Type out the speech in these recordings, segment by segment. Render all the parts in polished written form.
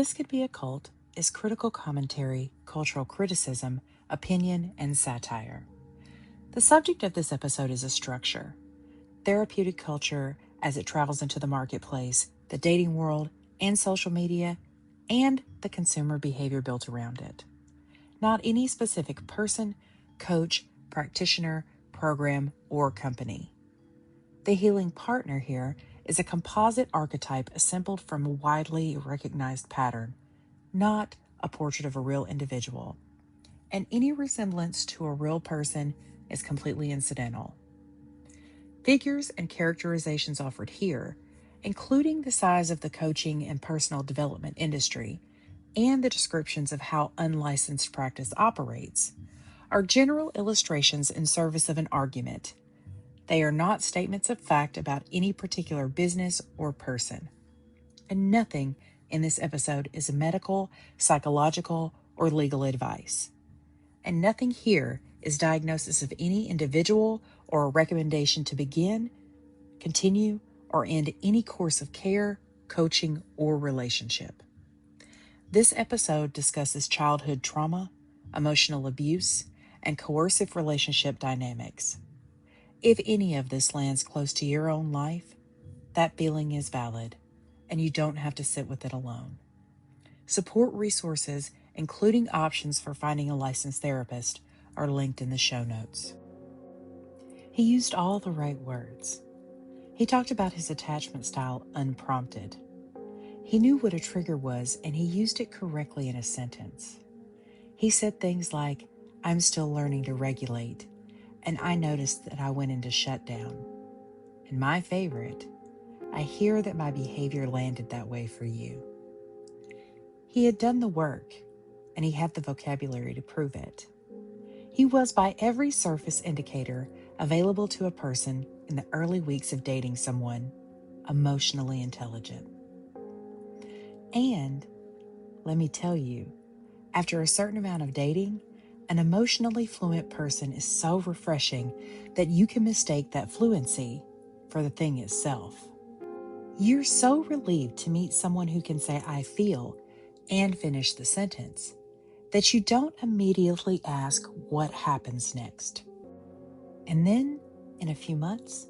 This Could Be a Cult is critical commentary, cultural criticism, opinion, and satire. The subject of this episode is a structure, therapeutic culture as it travels into the marketplace, the dating world, and social media, and the consumer behavior built around it. Not any specific person, coach, practitioner, program, or company. The healing partner here is a composite archetype assembled from a widely recognized pattern, not a portrait of a real individual. And any resemblance to a real person is completely incidental. Figures and characterizations offered here, including the size of the coaching and personal development industry, and the descriptions of how unlicensed practice operates, are general illustrations in service of an argument. They are not statements of fact about any particular business or person. And nothing in this episode is medical, psychological, or legal advice. And nothing here is diagnosis of any individual or a recommendation to begin, continue, or end any course of care, coaching, or relationship. This episode discusses childhood trauma, emotional abuse, and coercive relationship dynamics. If any of this lands close to your own life, that feeling is valid, and you don't have to sit with it alone. Support resources, including options for finding a licensed therapist, are linked in the show notes. He used all the right words. He talked about his attachment style unprompted. He knew what a trigger was, and he used it correctly in a sentence. He said things like, "I'm still learning to regulate," and I noticed that I went into shutdown. And my favorite, I hear that my behavior landed that way for you. He had done the work, and he had the vocabulary to prove it. He was, by every surface indicator available to a person in the early weeks of dating someone, emotionally intelligent. And, let me tell you, after a certain amount of dating, an emotionally fluent person is so refreshing that you can mistake that fluency for the thing itself. You're so relieved to meet someone who can say, "I feel," and finish the sentence, that you don't immediately ask what happens next. And then, in a few months,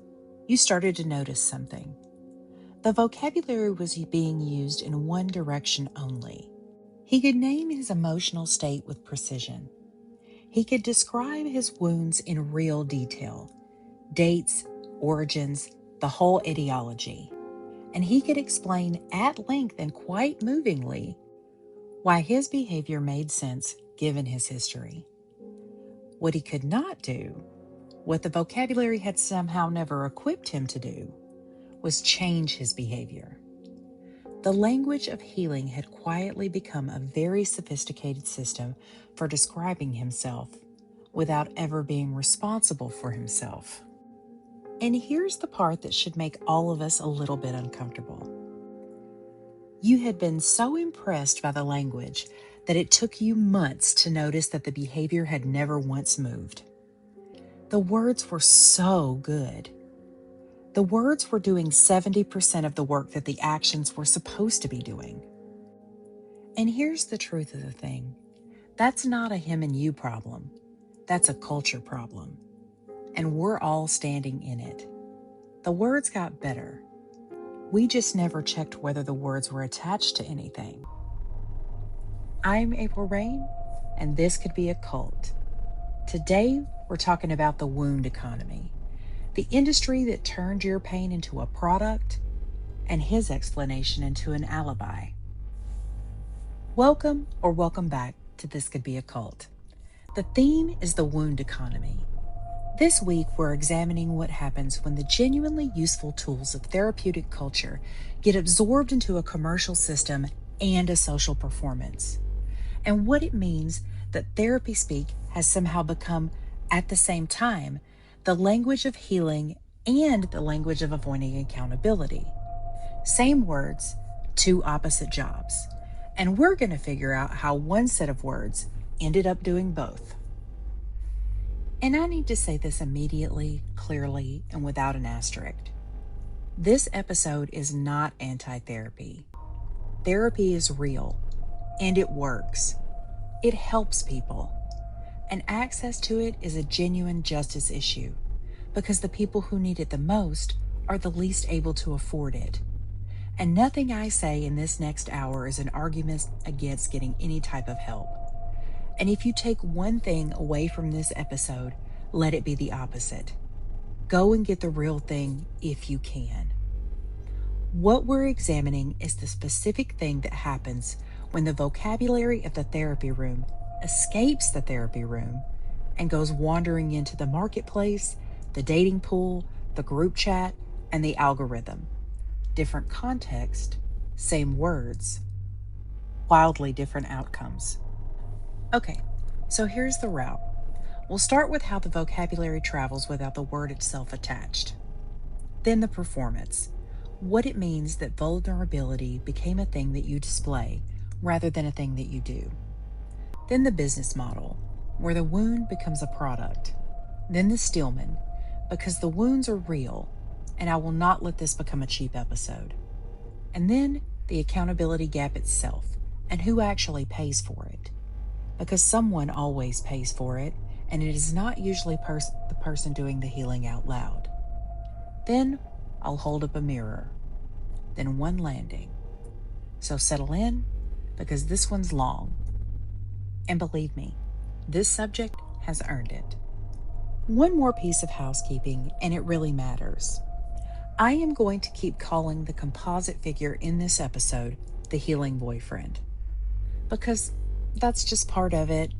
you started to notice something. The vocabulary was being used in one direction only. He could name his emotional state with precision. He could describe his wounds in real detail, dates, origins, the whole etiology. And he could explain at length and quite movingly why his behavior made sense given his history. What he could not do, what the vocabulary had somehow never equipped him to do, was change his behavior. The language of healing had quietly become a very sophisticated system for describing himself without ever being responsible for himself. And here's the part that should make all of us a little bit uncomfortable. You had been so impressed by the language that it took you months to notice that the behavior had never once moved. The words were so good. The words were doing 70% of the work that the actions were supposed to be doing. And here's the truth of the thing. That's not a him and you problem. That's a culture problem. And we're all standing in it. The words got better. We just never checked whether the words were attached to anything. I'm April Rain, and this could be a cult. Today, we're talking about the wound economy, the industry that turned your pain into a product and his explanation into an alibi. Welcome or welcome back to This Could Be a Cult. The theme is the wound economy. This week, we're examining what happens when the genuinely useful tools of therapeutic culture get absorbed into a commercial system and a social performance, and what it means that therapy speak has somehow become, at the same time, the language of healing and the language of avoiding accountability. Same words, two opposite jobs. And we're going to figure out how one set of words ended up doing both. And I need to say this immediately, clearly, and without an asterisk. This episode is not anti-therapy. Therapy is real, and it works. It helps people, and access to it is a genuine justice issue because the people who need it the most are the least able to afford it. And nothing I say in this next hour is an argument against getting any type of help. And if you take one thing away from this episode, let it be the opposite. Go and get the real thing if you can. What we're examining is the specific thing that happens when the vocabulary of the therapy room escapes the therapy room and goes wandering into the marketplace, the dating pool, the group chat, and the algorithm. Different context, same words, wildly different outcomes. Okay, so here's the route. We'll start with how the vocabulary travels without the word itself attached. Then the performance, what it means that vulnerability became a thing that you display rather than a thing that you do. Then the business model, where the wound becomes a product. Then the Stillman, because the wounds are real, and I will not let this become a cheap episode. And then the accountability gap itself, and who actually pays for it. Because someone always pays for it, and it is not usually the person doing the healing out loud. Then I'll hold up a mirror. Then one landing. So settle in, because this one's long. And believe me, this subject has earned it. One more piece of housekeeping, and it really matters. I am going to keep calling the composite figure in this episode the healing boyfriend, because that's just part of it,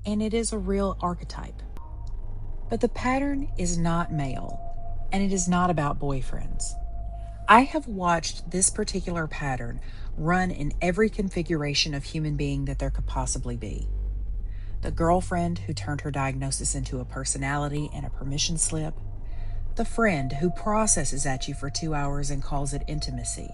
and it is a real archetype. But the pattern is not male, and it is not about boyfriends. I have watched this particular pattern run in every configuration of human being that there could possibly be. The girlfriend who turned her diagnosis into a personality and a permission slip. The friend who processes at you for 2 hours and calls it intimacy.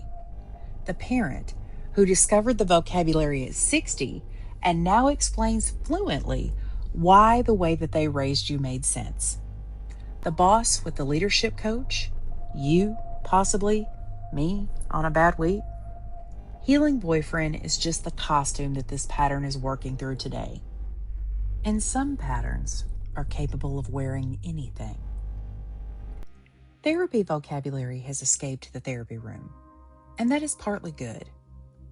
The parent who discovered the vocabulary at 60 and now explains fluently why the way that they raised you made sense. The boss with the leadership coach, you, possibly, me on a bad week. Healing boyfriend is just the costume that this pattern is working through today. And some patterns are capable of wearing anything. Therapy vocabulary has escaped the therapy room, and that is partly good,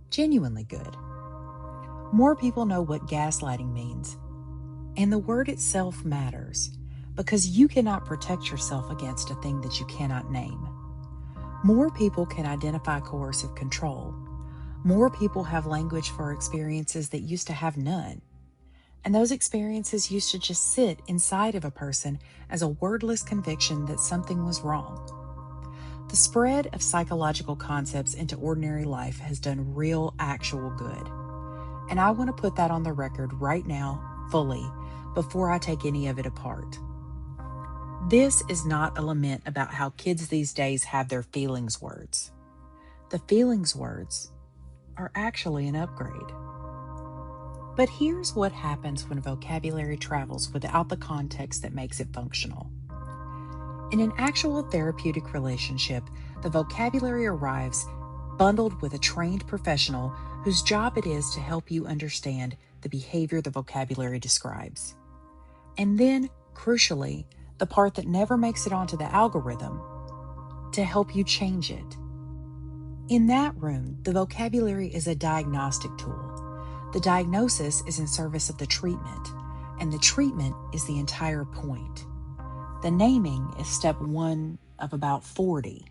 genuinely good. More people know what gaslighting means, and the word itself matters because you cannot protect yourself against a thing that you cannot name. More people can identify coercive control. More people have language for experiences that used to have none. And those experiences used to just sit inside of a person as a wordless conviction that something was wrong. The spread of psychological concepts into ordinary life has done real, actual good. And I want to put that on the record right now, fully, before I take any of it apart. This is not a lament about how kids these days have their feelings words. The feelings words are actually an upgrade. But here's what happens when vocabulary travels without the context that makes it functional. In an actual therapeutic relationship, the vocabulary arrives bundled with a trained professional whose job it is to help you understand the behavior the vocabulary describes. And then, crucially, the part that never makes it onto the algorithm, to help you change it. In that room, the vocabulary is a diagnostic tool. The diagnosis is in service of the treatment, and the treatment is the entire point. The naming is step 1 of about 40.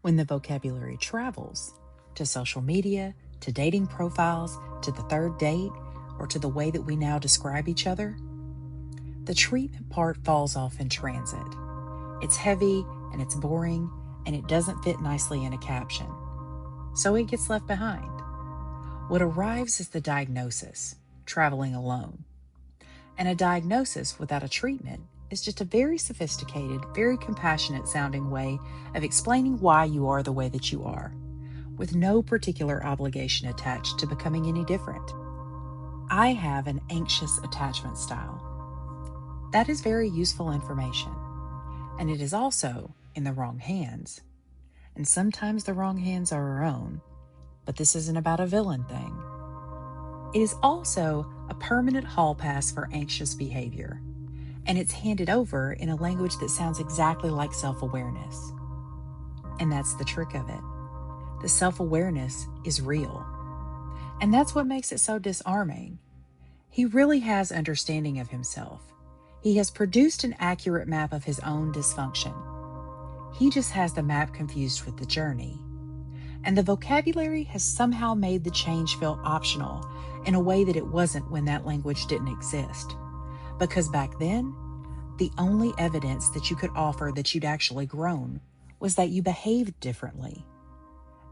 When the vocabulary travels to social media, to dating profiles, to the third date, or to the way that we now describe each other, the treatment part falls off in transit. It's heavy and it's boring and it doesn't fit nicely in a caption. So it gets left behind. What arrives is the diagnosis, traveling alone. And a diagnosis without a treatment is just a very sophisticated, very compassionate sounding way of explaining why you are the way that you are, with no particular obligation attached to becoming any different. I have an anxious attachment style. That is very useful information, and it is also in the wrong hands. And sometimes the wrong hands are our own. but this isn't about a villain thing. It is also a permanent hall pass for anxious behavior, and it's handed over in a language that sounds exactly like self-awareness. And that's the trick of it. The self-awareness is real. And that's what makes it so disarming. He really has understanding of himself. He has produced an accurate map of his own dysfunction. He just has the map confused with the journey. And the vocabulary has somehow made the change feel optional in a way that it wasn't when that language didn't exist. Because back then, the only evidence that you could offer that you'd actually grown was that you behaved differently.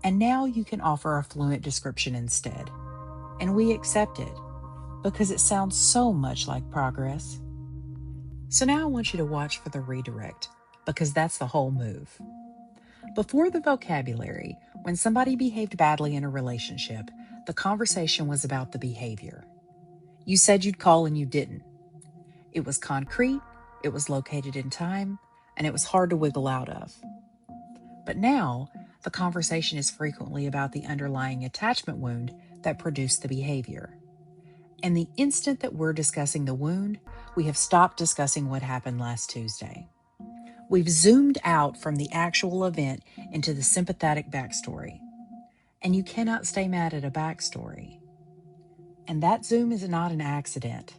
And now you can offer a fluent description instead. And we accept it because it sounds so much like progress. So now I want you to watch for the redirect, because that's the whole move. Before the vocabulary, when somebody behaved badly in a relationship, the conversation was about the behavior. You said you'd call and you didn't. It was concrete, it was located in time, and it was hard to wiggle out of. But now, the conversation is frequently about the underlying attachment wound that produced the behavior. And the instant that we're discussing the wound, we have stopped discussing what happened last Tuesday. We've zoomed out from the actual event into the sympathetic backstory. And you cannot stay mad at a backstory. And that zoom is not an accident,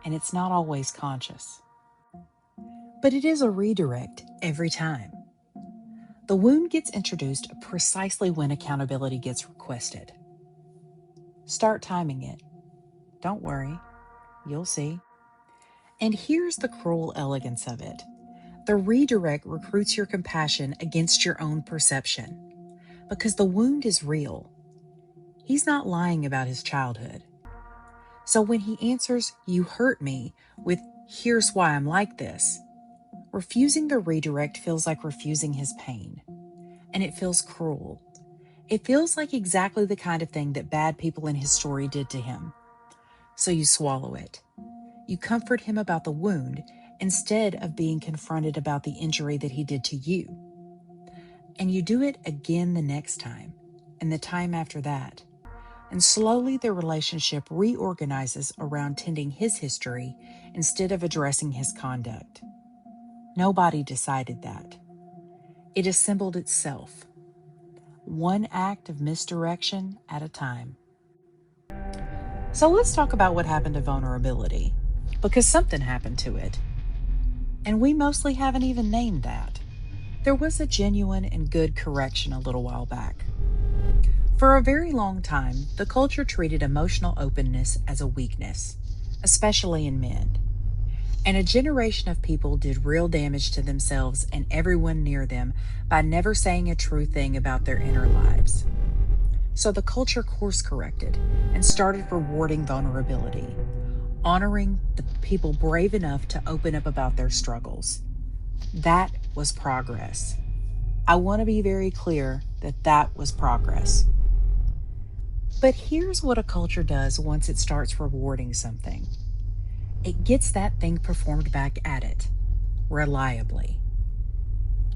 and it's not always conscious. But it is a redirect every time. The wound gets introduced precisely when accountability gets requested. Start timing it. Don't worry, you'll see. And here's the cruel elegance of it. The redirect recruits your compassion against your own perception, because the wound is real. He's not lying about his childhood. So when he answers, "You hurt me," with "Here's why I'm like this," refusing the redirect feels like refusing his pain. And it feels cruel. It feels like exactly the kind of thing that bad people in his story did to him. So you swallow it. You comfort him about the wound instead of being confronted about the injury that he did to you. And you do it again the next time, and the time after that. And slowly the relationship reorganizes around tending his history instead of addressing his conduct. Nobody decided that. It assembled itself, one act of misdirection at a time. So let's talk about what happened to vulnerability, because something happened to it. And we mostly haven't even named that. There was a genuine and good correction a little while back. For a very long time, the culture treated emotional openness as a weakness, especially in men. And a generation of people did real damage to themselves and everyone near them by never saying a true thing about their inner lives. So the culture course corrected and started rewarding vulnerability, honoring the people brave enough to open up about their struggles. That was progress. I want to be very clear that that was progress. But here's what a culture does once it starts rewarding something. It gets that thing performed back at it, reliably.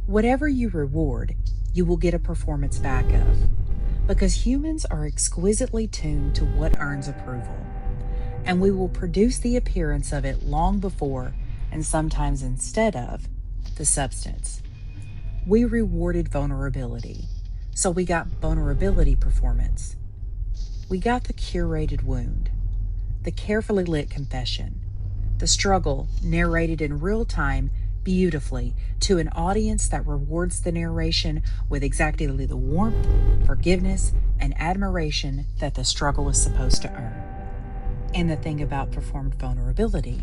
Whatever you reward, you will get a performance back of, because humans are exquisitely tuned to what earns approval, and we will produce the appearance of it long before, and sometimes instead of, the substance. We rewarded vulnerability, so we got vulnerability performance. We got the curated wound, the carefully lit confession, the struggle narrated in real time beautifully to an audience that rewards the narration with exactly the warmth, forgiveness, and admiration that the struggle is supposed to earn. And the thing about performed vulnerability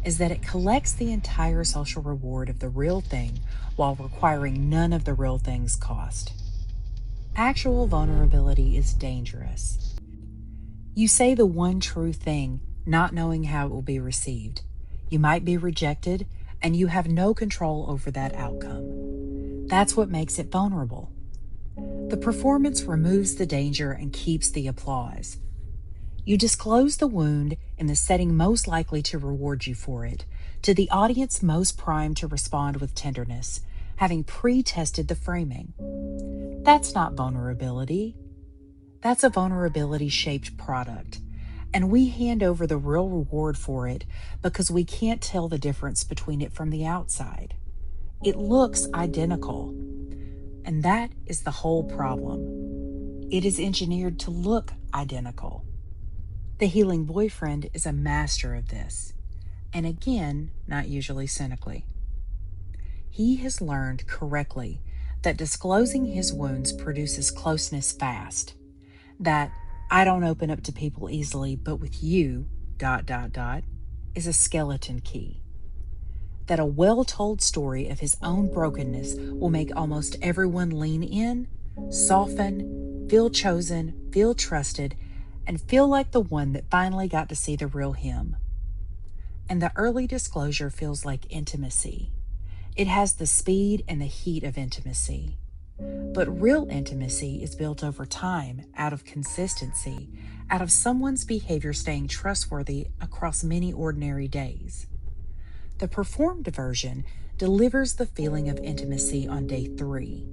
is that it collects the entire social reward of the real thing while requiring none of the real thing's cost. Actual vulnerability is dangerous. You say the one true thing, not knowing how it will be received. You might be rejected, and you have no control over that outcome. That's what makes it vulnerable. The performance removes the danger and keeps the applause. You disclose the wound in the setting most likely to reward you for it, to the audience most primed to respond with tenderness, having pre-tested the framing. That's not vulnerability. That's a vulnerability-shaped product, and we hand over the real reward for it because we can't tell the difference between it from the outside. It looks identical, and that is the whole problem. It is engineered to look identical. The healing boyfriend is a master of this, and again, not usually cynically. He has learned correctly that disclosing his wounds produces closeness fast, that I don't open up to people easily, but with you, ... is a skeleton key. That a well-told story of his own brokenness will make almost everyone lean in, soften, feel chosen, feel trusted, and feel like the one that finally got to see the real him. And the early disclosure feels like intimacy. It has the speed and the heat of intimacy. But real intimacy is built over time, out of consistency, out of someone's behavior staying trustworthy across many ordinary days. The performed version delivers the feeling of intimacy on day 3,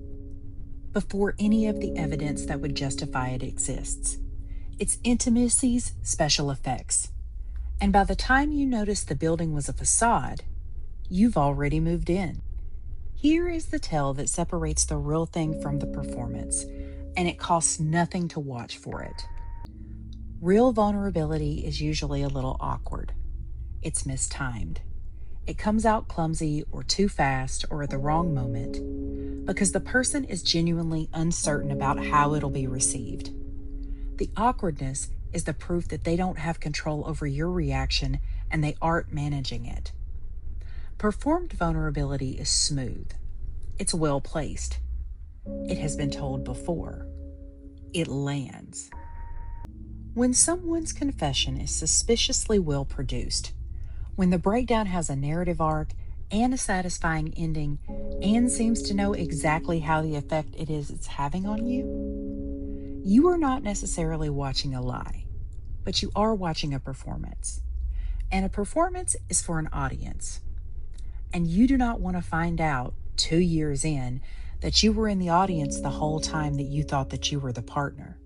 before any of the evidence that would justify it exists. It's intimacy's special effects. And by the time you notice the building was a facade, you've already moved in. Here is the tell that separates the real thing from the performance, and it costs nothing to watch for it. Real vulnerability is usually a little awkward. It's mistimed. It comes out clumsy or too fast or at the wrong moment because the person is genuinely uncertain about how it'll be received. The awkwardness is the proof that they don't have control over your reaction and they aren't managing it. Performed vulnerability is smooth. It's well placed. It has been told before. It lands. When someone's confession is suspiciously well produced, when the breakdown has a narrative arc and a satisfying ending and seems to know exactly how the effect it is it's having on you, you are not necessarily watching a lie, but you are watching a performance. And a performance is for an audience. And you do not want to find out 2 years in that you were in the audience the whole time that you thought that you were the partner.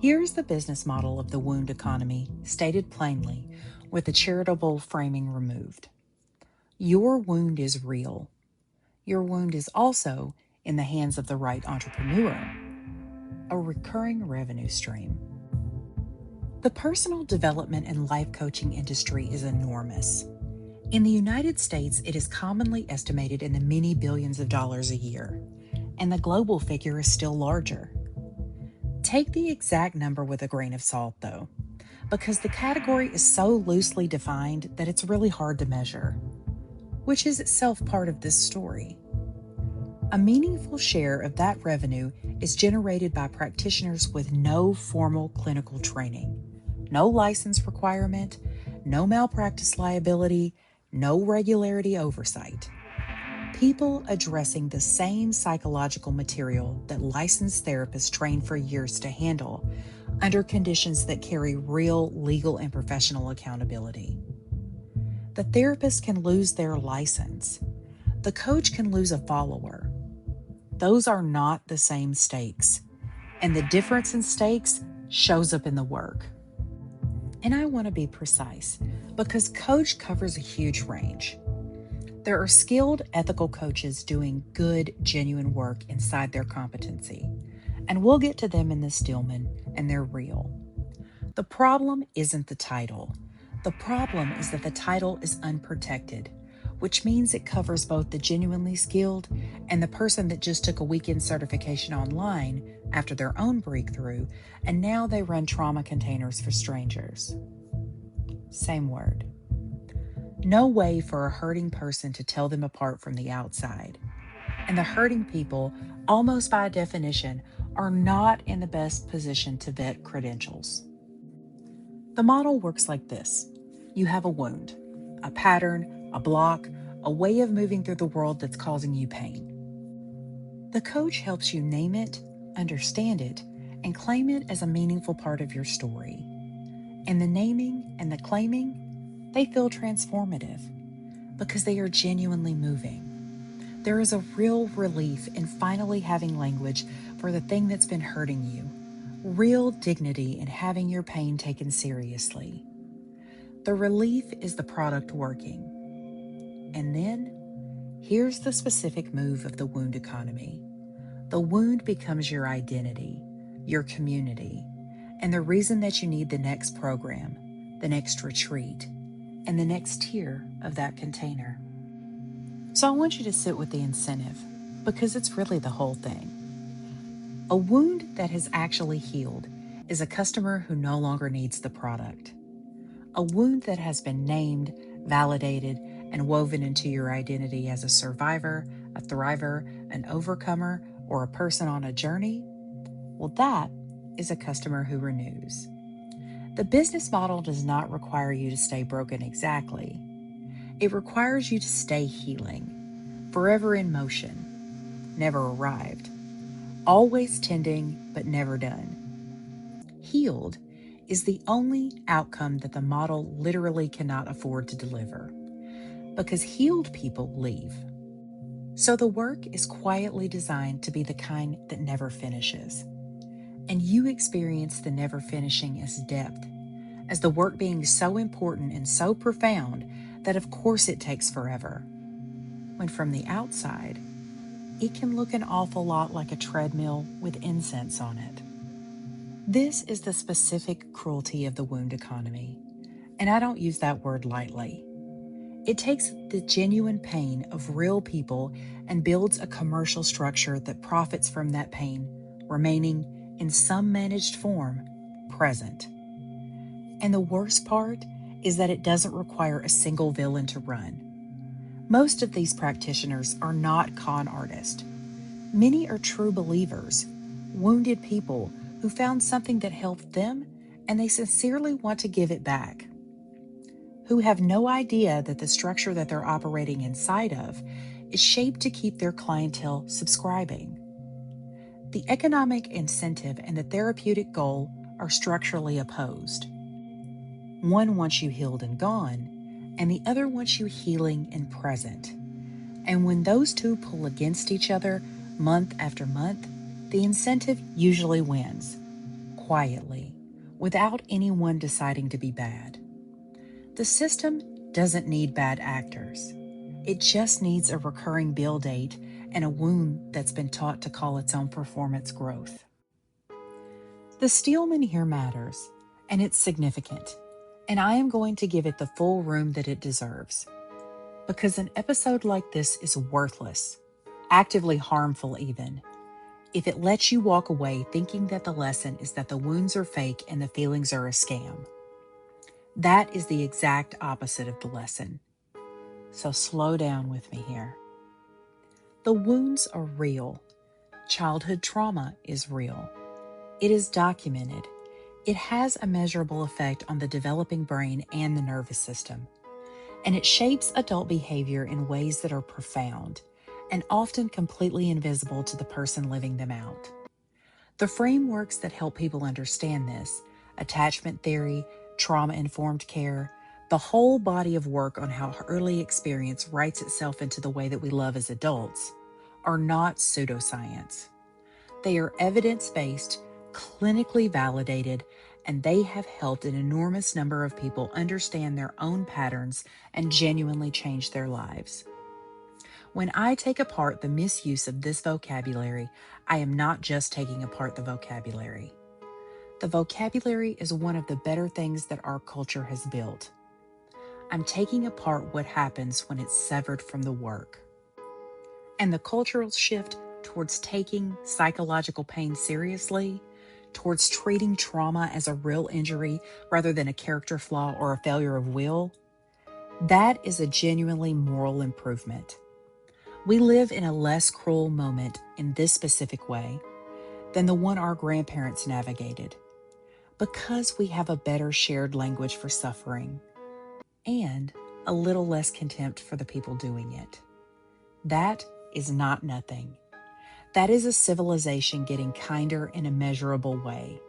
Here's the business model of the wound economy, stated plainly, with the charitable framing removed. Your wound is real. Your wound is also in the hands of the right entrepreneur, a recurring revenue stream. The personal development and life coaching industry is enormous. In the United States, it is commonly estimated in the many billions of dollars a year, and the global figure is still larger. Take the exact number with a grain of salt, though, because the category is so loosely defined that it's really hard to measure, which is itself part of this story. A meaningful share of that revenue is generated by practitioners with no formal clinical training, no license requirement, no malpractice liability, no regularity oversight. People addressing the same psychological material that licensed therapists train for years to handle under conditions that carry real legal and professional accountability. The therapist can lose their license. The coach can lose a follower. Those are not the same stakes, and the difference in stakes shows up in the work. And I want to be precise because coach covers a huge range. There are skilled, ethical coaches doing good, genuine work inside their competency, and we'll get to them in this Stillman, and they're real. The problem isn't the title. The problem is that the title is unprotected, which means it covers both the genuinely skilled and the person that just took a weekend certification online after their own breakthrough, and now they run trauma containers for strangers. Same word. No way for a hurting person to tell them apart from the outside. And the hurting people, almost by definition, are not in the best position to vet credentials. The model works like this. You have a wound, a pattern, a block, a way of moving through the world that's causing you pain. The coach helps you name it, understand it, and claim it as a meaningful part of your story. And the naming and the claiming, they feel transformative because they are genuinely moving. There is a real relief in finally having language for the thing that's been hurting you, real dignity in having your pain taken seriously. The relief is the product working. And then, here's the specific move of the wound economy. The wound becomes your identity, your community, and the reason that you need the next program, the next retreat, and the next tier of that container. So I want you to sit with the incentive, because it's really the whole thing. A wound that has actually healed is a customer who no longer needs the product. A wound that has been named, validated, and woven into your identity as a survivor, a thriver, an overcomer, or a person on a journey, well, that is a customer who renews. The business model does not require you to stay broken exactly. It requires you to stay healing, forever in motion, never arrived, always tending but never done. Healed is the only outcome that the model literally cannot afford to deliver, because healed people leave. So the work is quietly designed to be the kind that never finishes. And you experience the never finishing as depth, as the work being so important and so profound that of course it takes forever. When from the outside, it can look an awful lot like a treadmill with incense on it. This is the specific cruelty of the wound economy, and I don't use that word lightly. It takes the genuine pain of real people and builds a commercial structure that profits from that pain, remaining, in some managed form, present. And the worst part is that it doesn't require a single villain to run. Most of these practitioners are not con artists. Many are true believers, wounded people who found something that helped them and they sincerely want to give it back, who have no idea that the structure that they're operating inside of is shaped to keep their clientele subscribing. The economic incentive and the therapeutic goal are structurally opposed. One wants you healed and gone, and the other wants you healing and present. And when those two pull against each other month after month, the incentive usually wins, quietly, without anyone deciding to be bad. The system doesn't need bad actors. It just needs a recurring bill date and a wound that's been taught to call its own performance growth. The Steelman here matters, and it's significant, and I am going to give it the full room that it deserves. Because an episode like this is worthless, actively harmful even, if it lets you walk away thinking that the lesson is that the wounds are fake and the feelings are a scam. That is the exact opposite of the lesson. So slow down with me here. The wounds are real. Childhood trauma is real. It is documented. It has a measurable effect on the developing brain and the nervous system. And it shapes adult behavior in ways that are profound and often completely invisible to the person living them out. The frameworks that help people understand this, attachment theory, trauma-informed care, the whole body of work on how early experience writes itself into the way that we love as adults, are not pseudoscience. They are evidence-based, clinically validated, and they have helped an enormous number of people understand their own patterns and genuinely change their lives. When I take apart the misuse of this vocabulary, I am not just taking apart the vocabulary. The vocabulary is one of the better things that our culture has built. I'm taking apart what happens when it's severed from the work. And the cultural shift towards taking psychological pain seriously, towards treating trauma as a real injury rather than a character flaw or a failure of will, that is a genuinely moral improvement. We live in a less cruel moment in this specific way than the one our grandparents navigated, because we have a better shared language for suffering and a little less contempt for the people doing it. That is not nothing. That is a civilization getting kinder in a measurable way.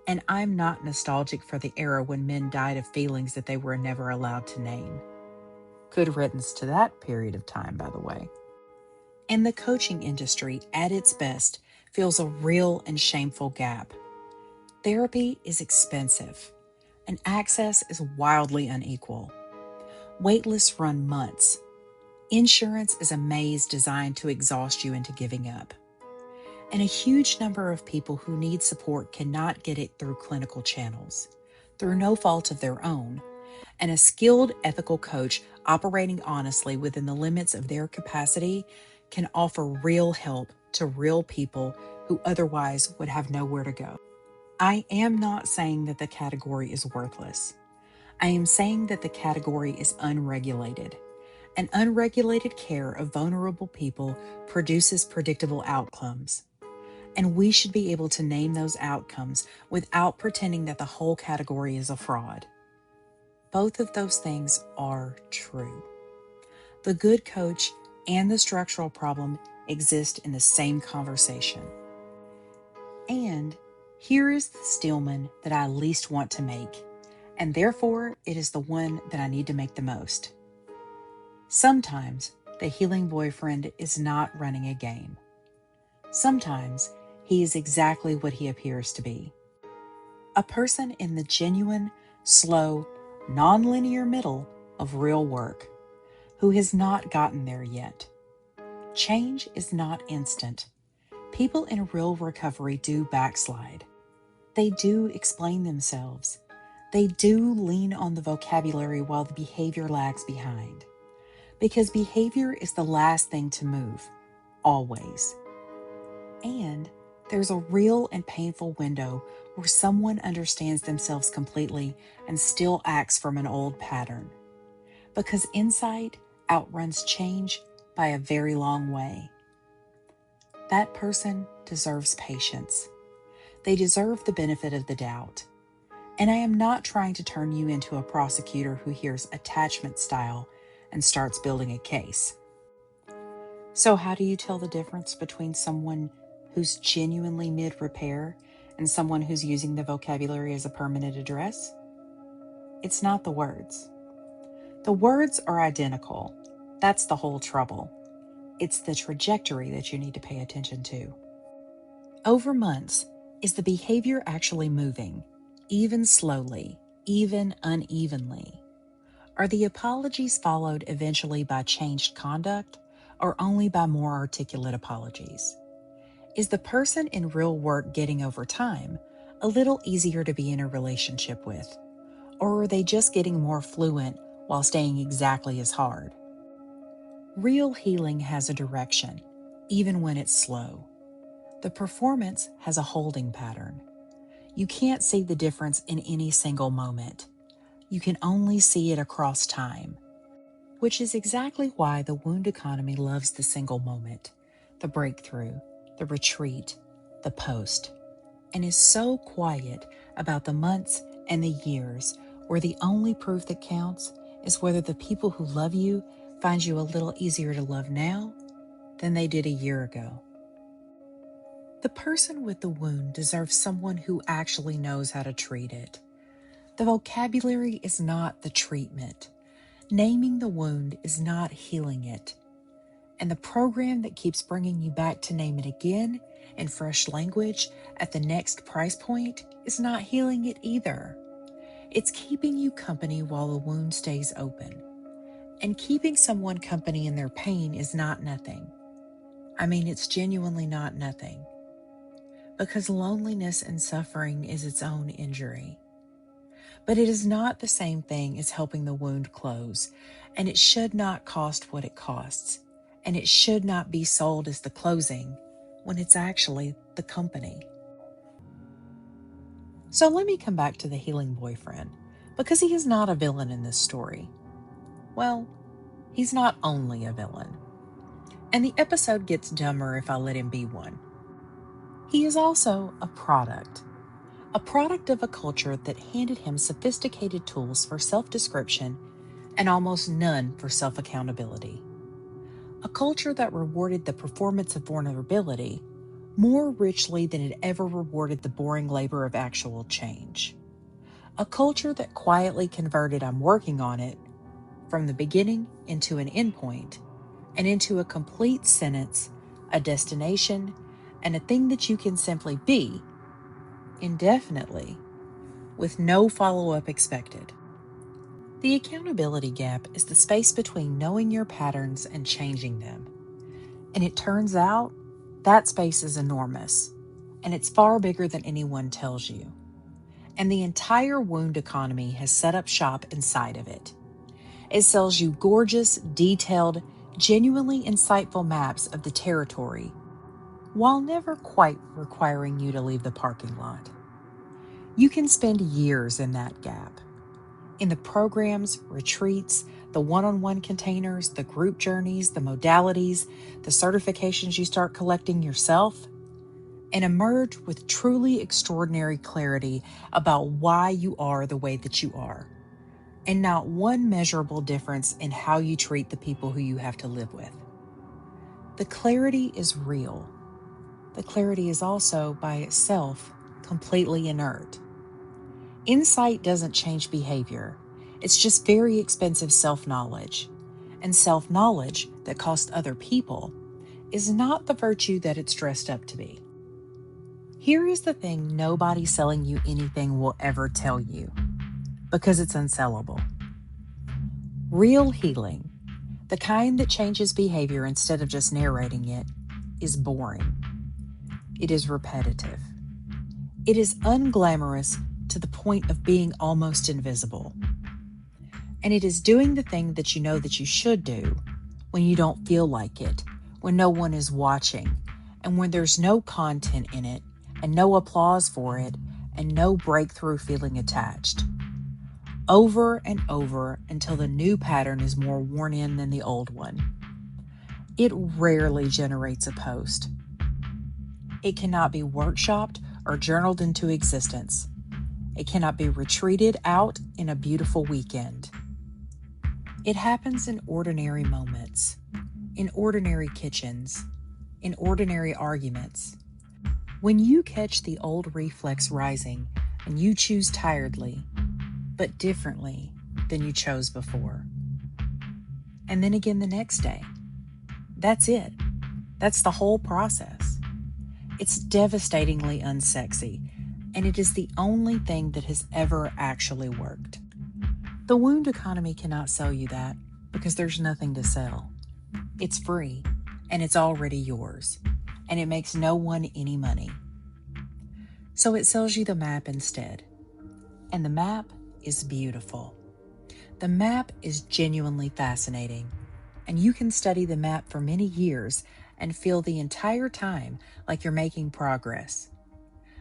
And I'm not nostalgic for the era when men died of feelings that they were never allowed to name. Good riddance to that period of time, by the way. And the coaching industry, at its best, feels a real and shameful gap. Therapy is expensive, and access is wildly unequal. Waitlists run months. Insurance is a maze designed to exhaust you into giving up. And a huge number of people who need support cannot get it through clinical channels, through no fault of their own. And a skilled ethical coach operating honestly within the limits of their capacity can offer real help to real people who otherwise would have nowhere to go. I am not saying that the category is worthless. I am saying that the category is unregulated. And unregulated care of vulnerable people produces predictable outcomes. And we should be able to name those outcomes without pretending that the whole category is a fraud. Both of those things are true. The good coach and the structural problem exist in the same conversation. And here is the Steelman that I least want to make, and therefore it is the one that I need to make the most. Sometimes the healing boyfriend is not running a game. Sometimes he is exactly what he appears to be. A person in the genuine, slow, non-linear middle of real work, who has not gotten there yet. Change is not instant. People in real recovery do backslide. They do explain themselves. They do lean on the vocabulary while the behavior lags behind. Because behavior is the last thing to move, always. And there's a real and painful window where someone understands themselves completely and still acts from an old pattern. Because insight outruns change by a very long way. That person deserves patience. They deserve the benefit of the doubt. And I am not trying to turn you into a prosecutor who hears attachment style and starts building a case. So how do you tell the difference between someone who's genuinely mid-repair and someone who's using the vocabulary as a permanent address? It's not the words. The words are identical. That's the whole trouble. It's the trajectory that you need to pay attention to. Over months, is the behavior actually moving, even slowly, even unevenly? Are the apologies followed eventually by changed conduct, or only by more articulate apologies? Is the person in real work getting over time a little easier to be in a relationship with? Or are they just getting more fluent while staying exactly as hard? Real healing has a direction, even when it's slow. The performance has a holding pattern. You can't see the difference in any single moment. You can only see it across time, which is exactly why the wound economy loves the single moment, the breakthrough, the retreat, the post, and is so quiet about the months and the years where the only proof that counts is whether the people who love you find you a little easier to love now than they did a year ago. The person with the wound deserves someone who actually knows how to treat it. The vocabulary is not the treatment. Naming the wound is not healing it. And the program that keeps bringing you back to name it again in fresh language at the next price point is not healing it either. It's keeping you company while the wound stays open. And keeping someone company in their pain is not nothing. I mean, it's genuinely not nothing. Because loneliness and suffering is its own injury. But it is not the same thing as helping the wound close, and it should not cost what it costs, and it should not be sold as the closing when it's actually the company. So let me come back to the healing boyfriend, because he is not a villain in this story. Well, he's not only a villain. And the episode gets dumber if I let him be one. He is also a product of a culture that handed him sophisticated tools for self-description and almost none for self-accountability. A culture that rewarded the performance of vulnerability more richly than it ever rewarded the boring labor of actual change. A culture that quietly converted "I'm working on it" from the beginning into an endpoint and into a complete sentence, a destination, and a thing that you can simply be indefinitely with no follow-up expected. The accountability gap is the space between knowing your patterns and changing them. And it turns out that space is enormous, and it's far bigger than anyone tells you. And the entire wound economy has set up shop inside of it. It sells you gorgeous, detailed, genuinely insightful maps of the territory, while never quite requiring you to leave the parking lot. You can spend years in that gap. In the programs, retreats, the one-on-one containers, the group journeys, the modalities, the certifications you start collecting yourself, and emerge with truly extraordinary clarity about why you are the way that you are, and not one measurable difference in how you treat the people who you have to live with. The clarity is real. The clarity is also, by itself, completely inert. Insight doesn't change behavior. It's just very expensive self-knowledge. And self-knowledge that costs other people is not the virtue that it's dressed up to be. Here is the thing nobody selling you anything will ever tell you, because it's unsellable. Real healing, the kind that changes behavior instead of just narrating it, is boring. It is repetitive. It is unglamorous to the point of being almost invisible. And it is doing the thing that you know that you should do when you don't feel like it, when no one is watching, and when there's no content in it, and no applause for it, and no breakthrough feeling attached. Over and over until the new pattern is more worn in than the old one. It rarely generates a post. It cannot be workshopped or journaled into existence. It cannot be retreated out in a beautiful weekend. It happens in ordinary moments, in ordinary kitchens, in ordinary arguments. When you catch the old reflex rising and you choose tiredly, but differently than you chose before. And then again the next day. That's it. That's the whole process. It's devastatingly unsexy, and it is the only thing that has ever actually worked. The wound economy cannot sell you that because there's nothing to sell. It's free, and it's already yours, and it makes no one any money. So it sells you the map instead. And the map is beautiful. The map is genuinely fascinating, and you can study the map for many years and feel the entire time like you're making progress.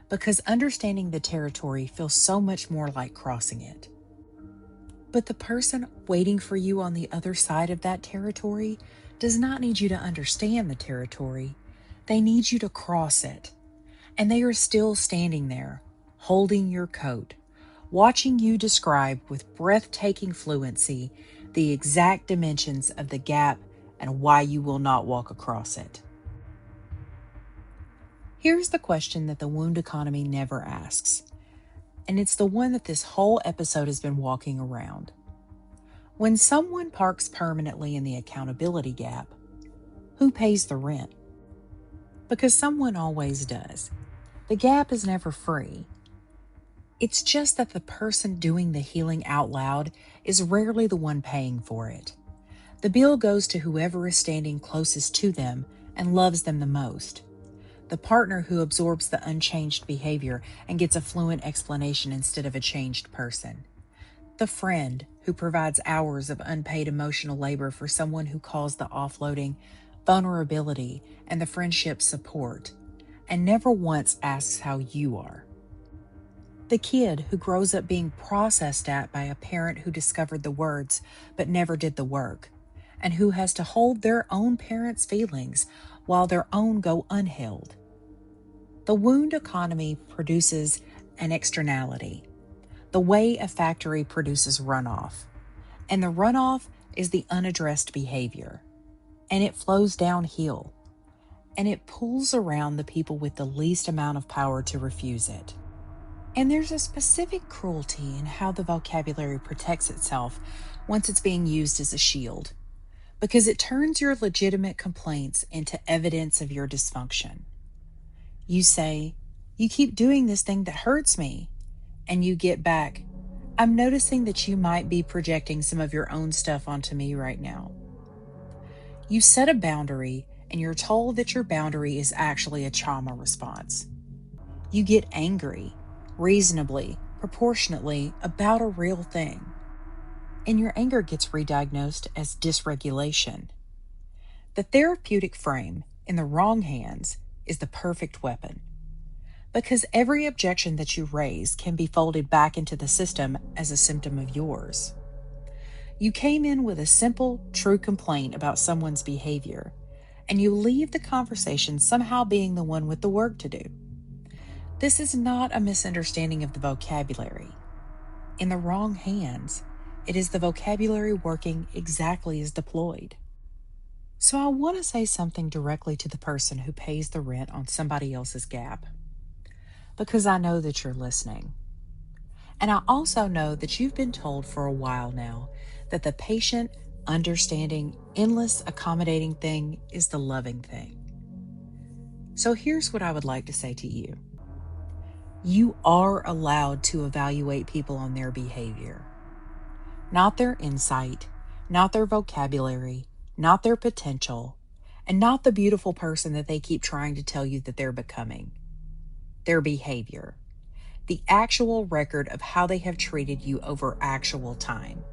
Because understanding the territory feels so much more like crossing it. But the person waiting for you on the other side of that territory does not need you to understand the territory. They need you to cross it. And they are still standing there, holding your coat, watching you describe with breathtaking fluency the exact dimensions of the gap and why you will not walk across it. Here's the question that the wound economy never asks, and it's the one that this whole episode has been walking around. When someone parks permanently in the accountability gap, who pays the rent? Because someone always does. The gap is never free. It's just that the person doing the healing out loud is rarely the one paying for it. The bill goes to whoever is standing closest to them and loves them the most. The partner who absorbs the unchanged behavior and gets a fluent explanation instead of a changed person. The friend who provides hours of unpaid emotional labor for someone who calls the offloading vulnerability and the friendship support, and never once asks how you are. The kid who grows up being processed at by a parent who discovered the words but never did the work, and who has to hold their own parents' feelings while their own go unheld. The wound economy produces an externality, the way a factory produces runoff. And the runoff is the unaddressed behavior. And it flows downhill. And it pulls around the people with the least amount of power to refuse it. And there's a specific cruelty in how the vocabulary protects itself once it's being used as a shield. because it turns your legitimate complaints into evidence of your dysfunction. You say, "You keep doing this thing that hurts me," and you get back, "I'm noticing that you might be projecting some of your own stuff onto me right now." You set a boundary, and you're told that your boundary is actually a trauma response. You get angry, reasonably, proportionately, about a real thing, and your anger gets re-diagnosed as dysregulation. The therapeutic frame, in the wrong hands, is the perfect weapon, because every objection that you raise can be folded back into the system as a symptom of yours. You came in with a simple, true complaint about someone's behavior, and you leave the conversation somehow being the one with the work to do. This is not a misunderstanding of the vocabulary. In the wrong hands, it is the vocabulary working exactly as deployed. So I want to say something directly to the person who pays the rent on somebody else's gap, because I know that you're listening. And I also know that you've been told for a while now that the patient, understanding, endless, accommodating thing is the loving thing. So here's what I would like to say to you. You are allowed to evaluate people on their behavior, not their insight, not their vocabulary, not their potential, and not the beautiful person that they keep trying to tell you that they're becoming. Their behavior. The actual record of how they have treated you over actual time.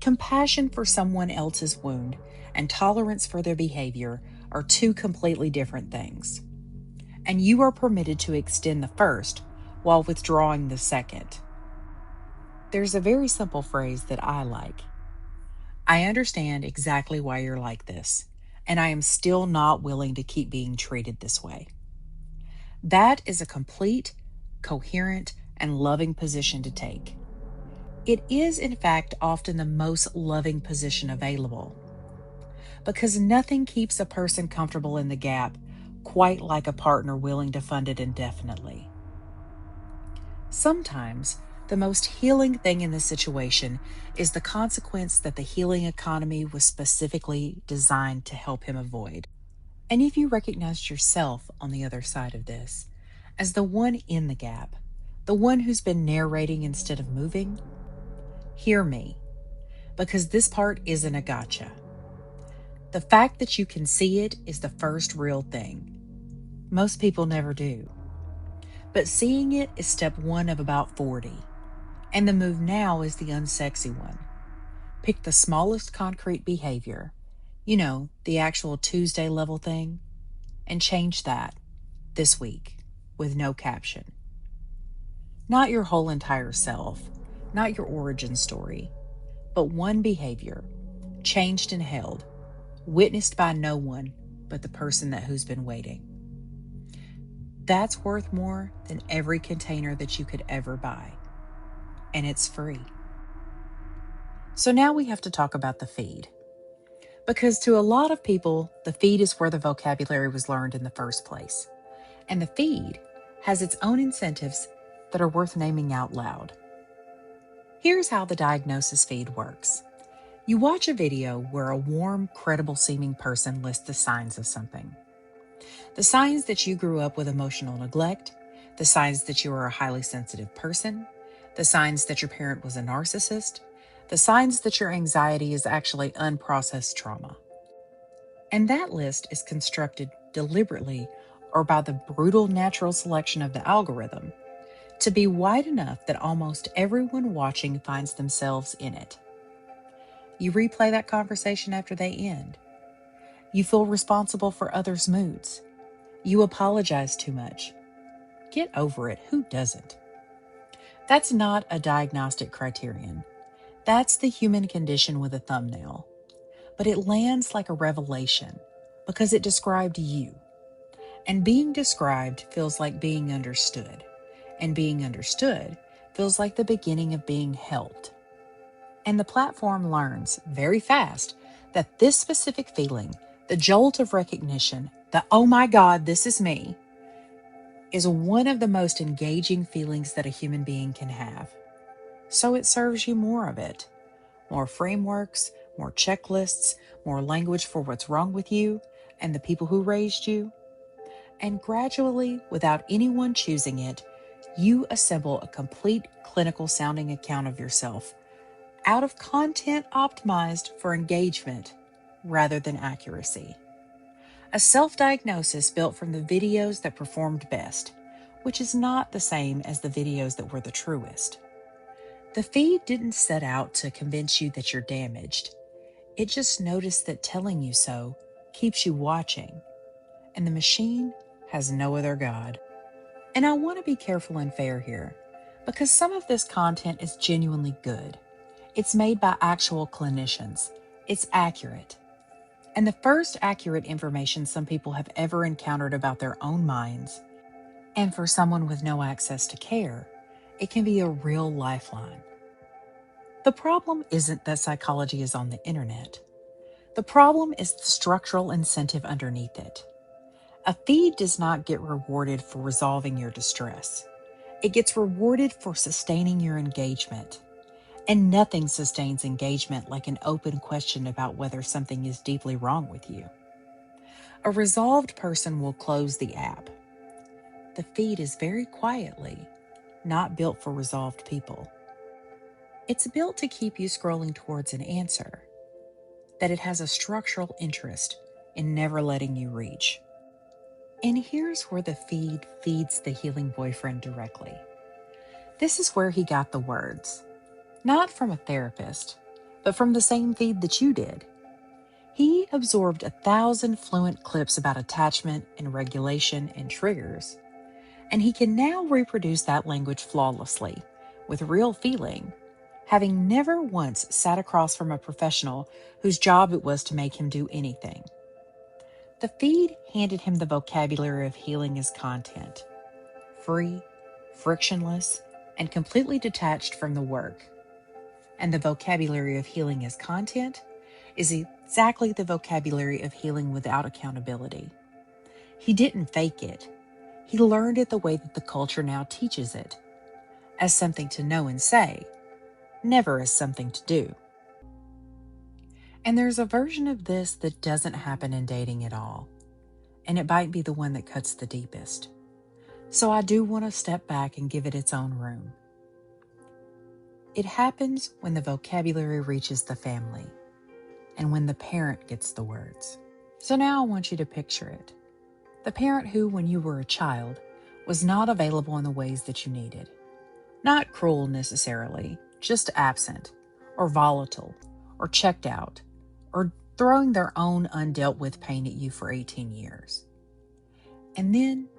Compassion for someone else's wound and tolerance for their behavior are two completely different things. And you are permitted to extend the first while withdrawing the second. There's a very simple phrase that I like. I understand exactly why you're like this, and I am still not willing to keep being treated this way. That is a complete, coherent, and loving position to take. It is, in fact, often the most loving position available, because nothing keeps a person comfortable in the gap quite like a partner willing to fund it indefinitely. Sometimes, the most healing thing in this situation is the consequence that the healing economy was specifically designed to help him avoid. And if you recognized yourself on the other side of this, as the one in the gap, the one who's been narrating instead of moving, hear me, because this part isn't a gotcha. The fact that you can see it is the first real thing. Most people never do. But seeing it is step one of about 40. And the move now is the unsexy one. Pick the smallest concrete behavior, the actual Tuesday level thing, and change that this week with no caption. Not your whole entire self, not your origin story, but one behavior, changed and held, witnessed by no one but the person who's been waiting. That's worth more than every container that you could ever buy. And it's free. So now we have to talk about the feed. Because to a lot of people, the feed is where the vocabulary was learned in the first place. And the feed has its own incentives that are worth naming out loud. Here's how the diagnosis feed works. You watch a video where a warm, credible-seeming person lists the signs of something. The signs that you grew up with emotional neglect, the signs that you are a highly sensitive person, the signs that your parent was a narcissist, the signs that your anxiety is actually unprocessed trauma. And that list is constructed deliberately or by the brutal natural selection of the algorithm to be wide enough that almost everyone watching finds themselves in it. You replay that conversation after they end. You feel responsible for others' moods. You apologize too much. Get over it. Who doesn't? That's not a diagnostic criterion. That's the human condition with a thumbnail. But it lands like a revelation because it described you. And being described feels like being understood. And being understood feels like the beginning of being helped. And the platform learns very fast that this specific feeling, the jolt of recognition, the "oh my God, this is me," is one of the most engaging feelings that a human being can have. So it serves you more of it. More frameworks, more checklists, more language for what's wrong with you and the people who raised you. And gradually, without anyone choosing it, you assemble a complete clinical sounding account of yourself out of content optimized for engagement rather than accuracy. A self-diagnosis built from the videos that performed best, which is not the same as the videos that were the truest. The feed didn't set out to convince you that you're damaged. It just noticed that telling you so keeps you watching, and the machine has no other god. And I want to be careful and fair here, because some of this content is genuinely good. It's made by actual clinicians. It's accurate. And the first accurate information some people have ever encountered about their own minds, and for someone with no access to care, it can be a real lifeline. The problem isn't that psychology is on the internet. The problem is the structural incentive underneath it. A feed does not get rewarded for resolving your distress. It gets rewarded for sustaining your engagement. And nothing sustains engagement like an open question about whether something is deeply wrong with you. A resolved person will close the app. The feed is very quietly not built for resolved people. It's built to keep you scrolling towards an answer that it has a structural interest in never letting you reach. And here's where the feed feeds the healing boyfriend directly. This is where he got the words, not from a therapist, but from the same feed that you did. He absorbed 1,000 fluent clips about attachment and regulation and triggers, and he can now reproduce that language flawlessly, with real feeling, having never once sat across from a professional whose job it was to make him do anything. The feed handed him the vocabulary of healing as content, free, frictionless, and completely detached from the work. And the vocabulary of healing as content is exactly the vocabulary of healing without accountability. He didn't fake it. He learned it the way that the culture now teaches it, as something to know and say, never as something to do. And there's a version of this that doesn't happen in dating at all, and it might be the one that cuts the deepest. So I do want to step back and give it its own room. It happens when the vocabulary reaches the family, and when the parent gets the words. So now I want you to picture it. The parent who, when you were a child, was not available in the ways that you needed. Not cruel necessarily, just absent, or volatile, or checked out, or throwing their own undealt with pain at you for 18 years. And then,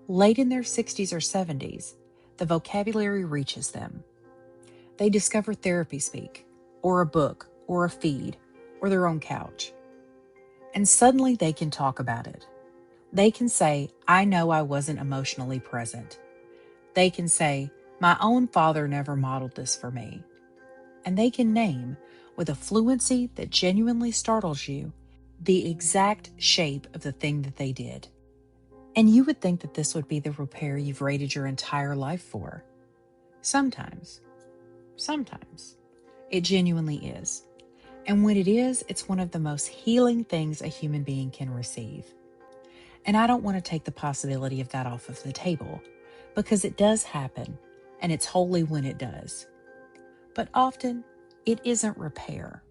late in their 60s or 70s, the vocabulary reaches them. They discover therapy speak, or a book, or a feed, or their own couch. And suddenly they can talk about it. They can say, I know I wasn't emotionally present. They can say, my own father never modeled this for me. And they can name, with a fluency that genuinely startles you, the exact shape of the thing that they did. And you would think that this would be the repair you've waited your entire life for. Sometimes. It genuinely is. And when it is, it's one of the most healing things a human being can receive. And I don't want to take the possibility of that off of the table, because it does happen, and it's holy when it does. But often, it isn't repair.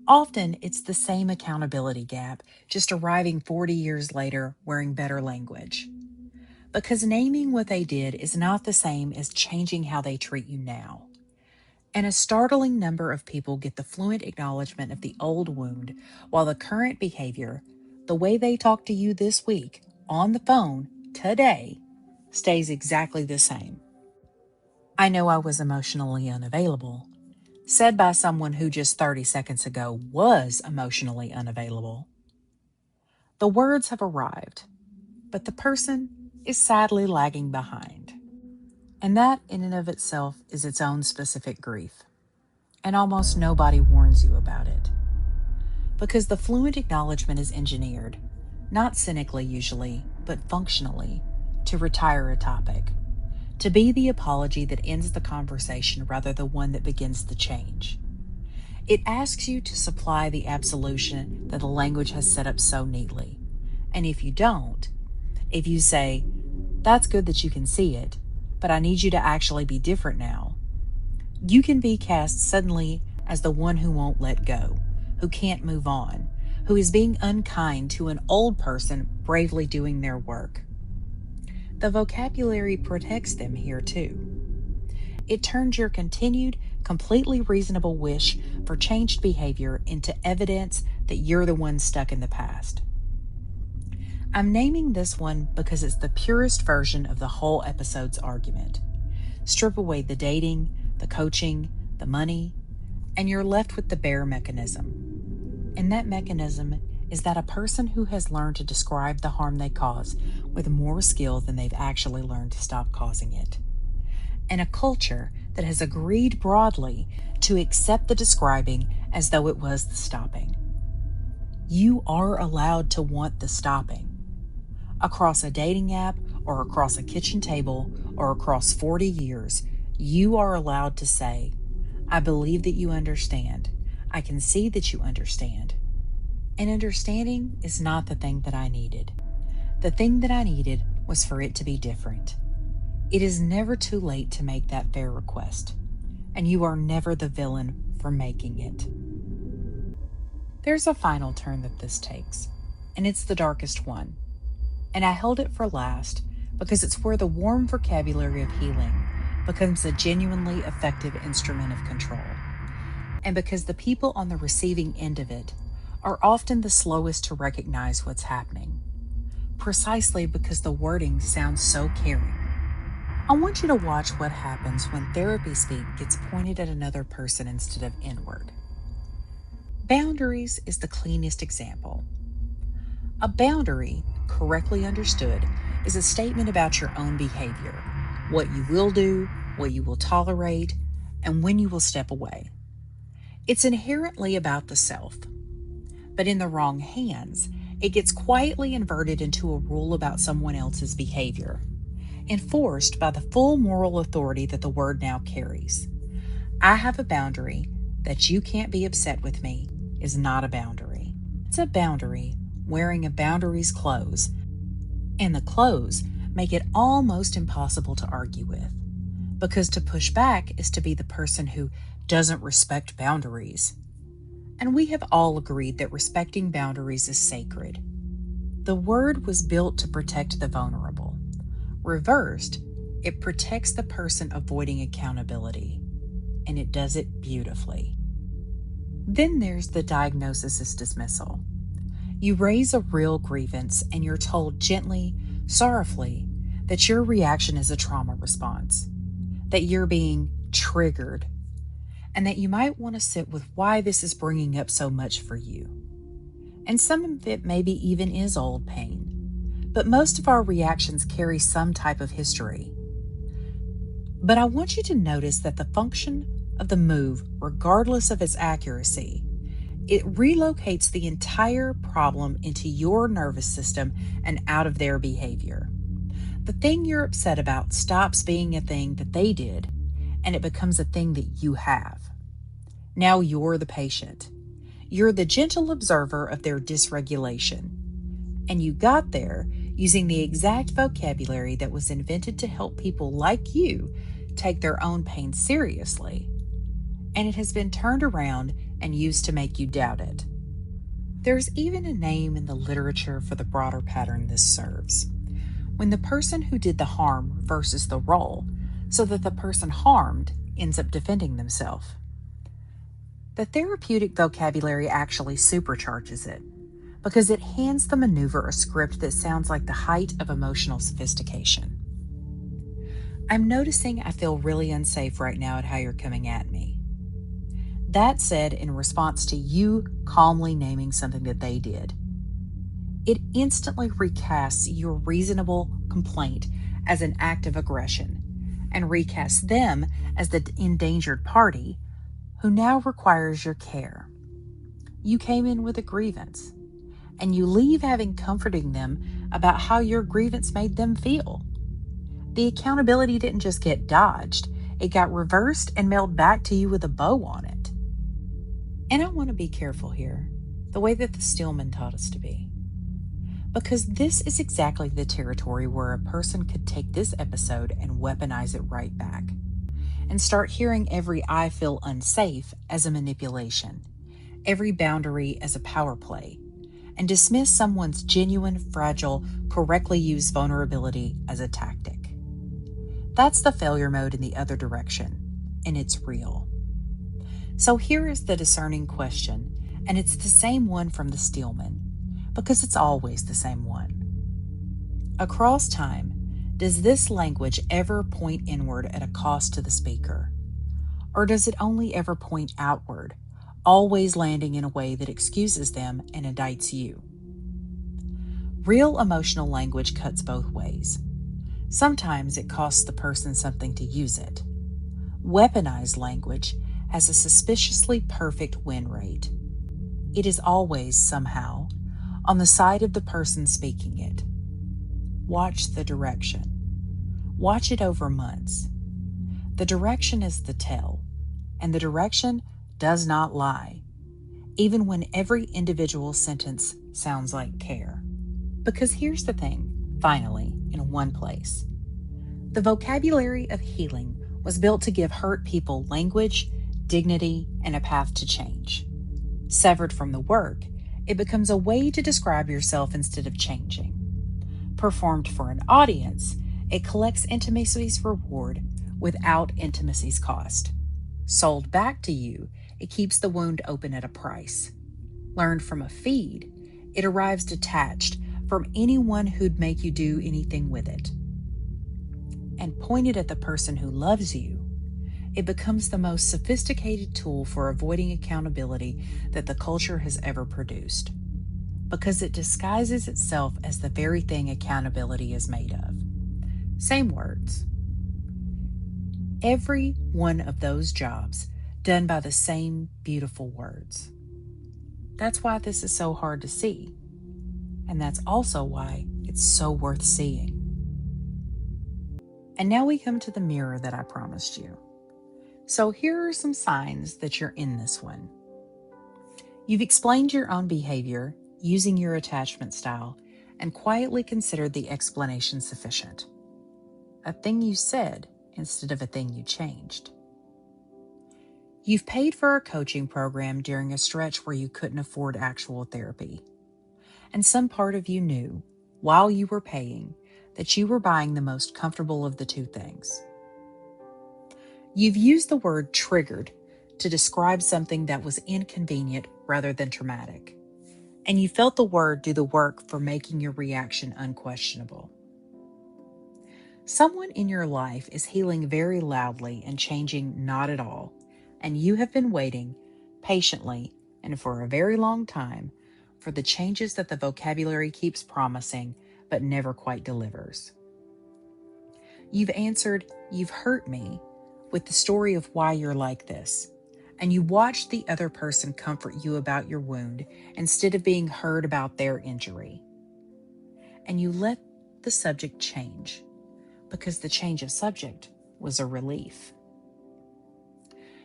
Often, it's the same accountability gap, just arriving 40 years later wearing better language. Because naming what they did is not the same as changing how they treat you now. And a startling number of people get the fluent acknowledgement of the old wound, while the current behavior, the way they talk to you this week, on the phone, today, stays exactly the same. I know I was emotionally unavailable, said by someone who just 30 seconds ago was emotionally unavailable. The words have arrived, but the person is sadly lagging behind. And that in and of itself is its own specific grief. And almost nobody warns you about it. Because the fluent acknowledgement is engineered, not cynically usually, but functionally, to retire a topic, to be the apology that ends the conversation rather than one that begins the change. It asks you to supply the absolution that the language has set up so neatly. And if you don't, if you say, "That's good that you can see it, but I need you to actually be different now," you can be cast suddenly as the one who won't let go, who can't move on, who is being unkind to an old person bravely doing their work. The vocabulary protects them here too. It turns your continued, completely reasonable wish for changed behavior into evidence that you're the one stuck in the past. I'm naming this one because it's the purest version of the whole episode's argument. Strip away the dating, the coaching, the money, and you're left with the bare mechanism. And that mechanism is that a person who has learned to describe the harm they cause with more skill than they've actually learned to stop causing it. And a culture that has agreed broadly to accept the describing as though it was the stopping. You are allowed to want the stopping. Across a dating app or across a kitchen table or across 40 years, you are allowed to say, "I believe that you understand. I can see that you understand." And understanding is not the thing that I needed. The thing that I needed was for it to be different. It is never too late to make that fair request, and you are never the villain for making it. There's a final turn that this takes, and it's the darkest one. And I held it for last because it's where the warm vocabulary of healing becomes a genuinely effective instrument of control. And because the people on the receiving end of it are often the slowest to recognize what's happening, precisely because the wording sounds so caring. I want you to watch what happens when therapy speak gets pointed at another person instead of inward. Boundaries is the cleanest example. A boundary, correctly understood, is a statement about your own behavior, what you will do, what you will tolerate, and when you will step away. It's inherently about the self. But in the wrong hands, it gets quietly inverted into a rule about someone else's behavior, enforced by the full moral authority that the word now carries. I have a boundary that you can't be upset with me is not a boundary. It's a boundary wearing a boundary's clothes, and the clothes make it almost impossible to argue with, because to push back is to be the person who doesn't respect boundaries. And we have all agreed that respecting boundaries is sacred. The word was built to protect the vulnerable. Reversed, it protects the person avoiding accountability, and it does it beautifully. Then there's the diagnosis dismissal. You raise a real grievance and you're told gently, sorrowfully, that your reaction is a trauma response, that you're being triggered, and that you might want to sit with why this is bringing up so much for you. And some of it maybe even is old pain. But most of our reactions carry some type of history. But I want you to notice that the function of the move, regardless of its accuracy, it relocates the entire problem into your nervous system and out of their behavior. The thing you're upset about stops being a thing that they did, and it becomes a thing that you have. Now you're the patient. You're the gentle observer of their dysregulation. And you got there using the exact vocabulary that was invented to help people like you take their own pain seriously. And it has been turned around and used to make you doubt it. There's even a name in the literature for the broader pattern this serves. When the person who did the harm reverses the role, so that the person harmed ends up defending themselves. The therapeutic vocabulary actually supercharges it, because it hands the maneuver a script that sounds like the height of emotional sophistication. I'm noticing I feel really unsafe right now at how you're coming at me. That said, in response to you calmly naming something that they did, it instantly recasts your reasonable complaint as an act of aggression and recasts them as the endangered party who now requires your care. You came in with a grievance, and you leave having comforting them about how your grievance made them feel. The accountability didn't just get dodged, it got reversed and mailed back to you with a bow on it. And I want to be careful here, the way that the Stillman taught us to be. Because this is exactly the territory where a person could take this episode and weaponize it right back, and start hearing every "I feel unsafe" as a manipulation, every boundary as a power play, and dismiss someone's genuine, fragile, correctly used vulnerability as a tactic. That's the failure mode in the other direction, and it's real. So here is the discerning question, and it's the same one from the Steelman, because it's always the same one. Across time, does this language ever point inward at a cost to the speaker? Or does it only ever point outward, always landing in a way that excuses them and indicts you? Real emotional language cuts both ways. Sometimes it costs the person something to use it. Weaponized language has a suspiciously perfect win rate. It is always, somehow, on the side of the person speaking it. Watch the direction. Watch it over months. The direction is the tell, and the direction does not lie, even when every individual sentence sounds like care. Because here's the thing, finally, in one place. The vocabulary of healing was built to give hurt people language, dignity, and a path to change. Severed from the work, it becomes a way to describe yourself instead of changing. Performed for an audience, it collects intimacy's reward without intimacy's cost. Sold back to you, it keeps the wound open at a price. Learned from a feed, it arrives detached from anyone who'd make you do anything with it. And pointed at the person who loves you, it becomes the most sophisticated tool for avoiding accountability that the culture has ever produced, because it disguises itself as the very thing accountability is made of. Same words. Every one of those jobs done by the same beautiful words. That's why this is so hard to see. And that's also why it's so worth seeing. And now we come to the mirror that I promised you. So here are some signs that you're in this one. You've explained your own behavior using your attachment style and quietly considered the explanation sufficient. A thing you said instead of a thing you changed. You've paid for a coaching program during a stretch where you couldn't afford actual therapy. And some part of you knew, while you were paying, that you were buying the most comfortable of the two things. You've used the word triggered to describe something that was inconvenient rather than traumatic. And you felt the word do the work for making your reaction unquestionable. Someone in your life is healing very loudly and changing not at all, and you have been waiting patiently and for a very long time for the changes that the vocabulary keeps promising but never quite delivers. You've answered, "You've hurt me," with the story of why you're like this, and you watched the other person comfort you about your wound instead of being heard about their injury. And you let the subject change, because the change of subject was a relief.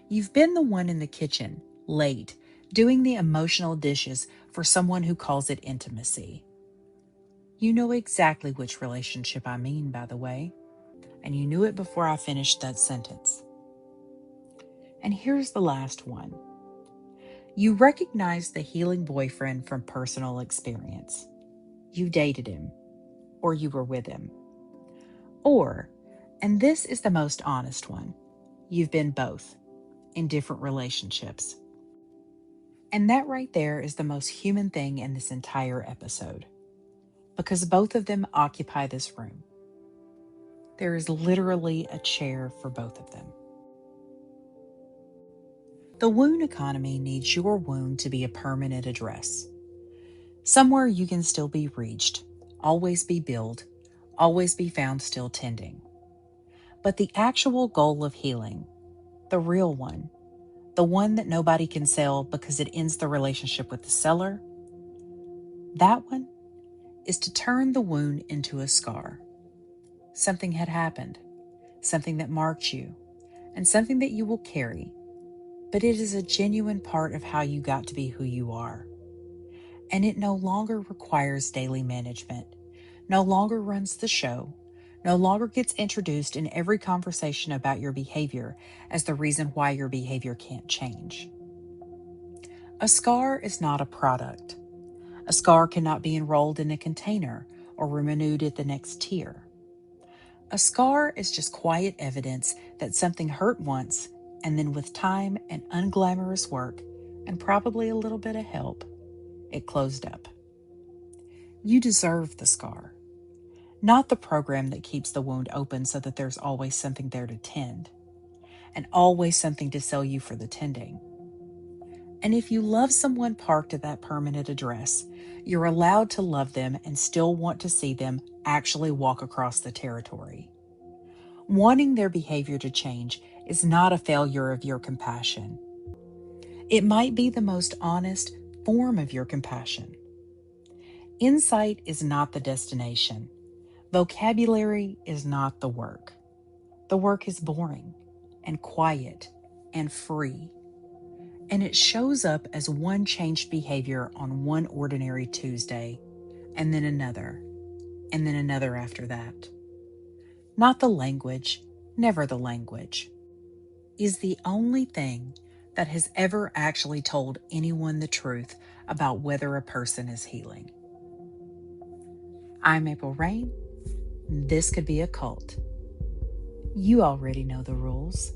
You've been the one in the kitchen, late, doing the emotional dishes for someone who calls it intimacy. You know exactly which relationship I mean, by the way, and you knew it before I finished that sentence. And here's the last one. You recognize the healing boyfriend from personal experience. You dated him, or you were with him. Or, and this is the most honest one, you've been both, in different relationships. And that right there is the most human thing in this entire episode, because both of them occupy this room. There is literally a chair for both of them. The wound economy needs your wound to be a permanent address. Somewhere you can still be reached, always be billed, always be found still tending. But the actual goal of healing, the real one, the one that nobody can sell because it ends the relationship with the seller, that one is to turn the wound into a scar. Something had happened, something that marked you, and something that you will carry. but it is a genuine part of how you got to be who you are. And it no longer requires daily management, no longer runs the show, no longer gets introduced in every conversation about your behavior as the reason why your behavior can't change. A scar is not a product. A scar cannot be enrolled in a container or renewed at the next tier. A scar is just quiet evidence that something hurt once, and then with time and unglamorous work, and probably a little bit of help, it closed up. You deserve the scar, not the program that keeps the wound open so that there's always something there to tend, and always something to sell you for the tending. And if you love someone parked at that permanent address, you're allowed to love them and still want to see them actually walk across the territory. Wanting their behavior to change is not a failure of your compassion. It might be the most honest form of your compassion. Insight is not the destination. Vocabulary is not the work. The work is boring and quiet and free. And it shows up as one changed behavior on one ordinary Tuesday, and then another after that. Not the language, never the language, is the only thing that has ever actually told anyone the truth about whether a person is healing. I'm April Rain. This could be a cult. You already know the rules.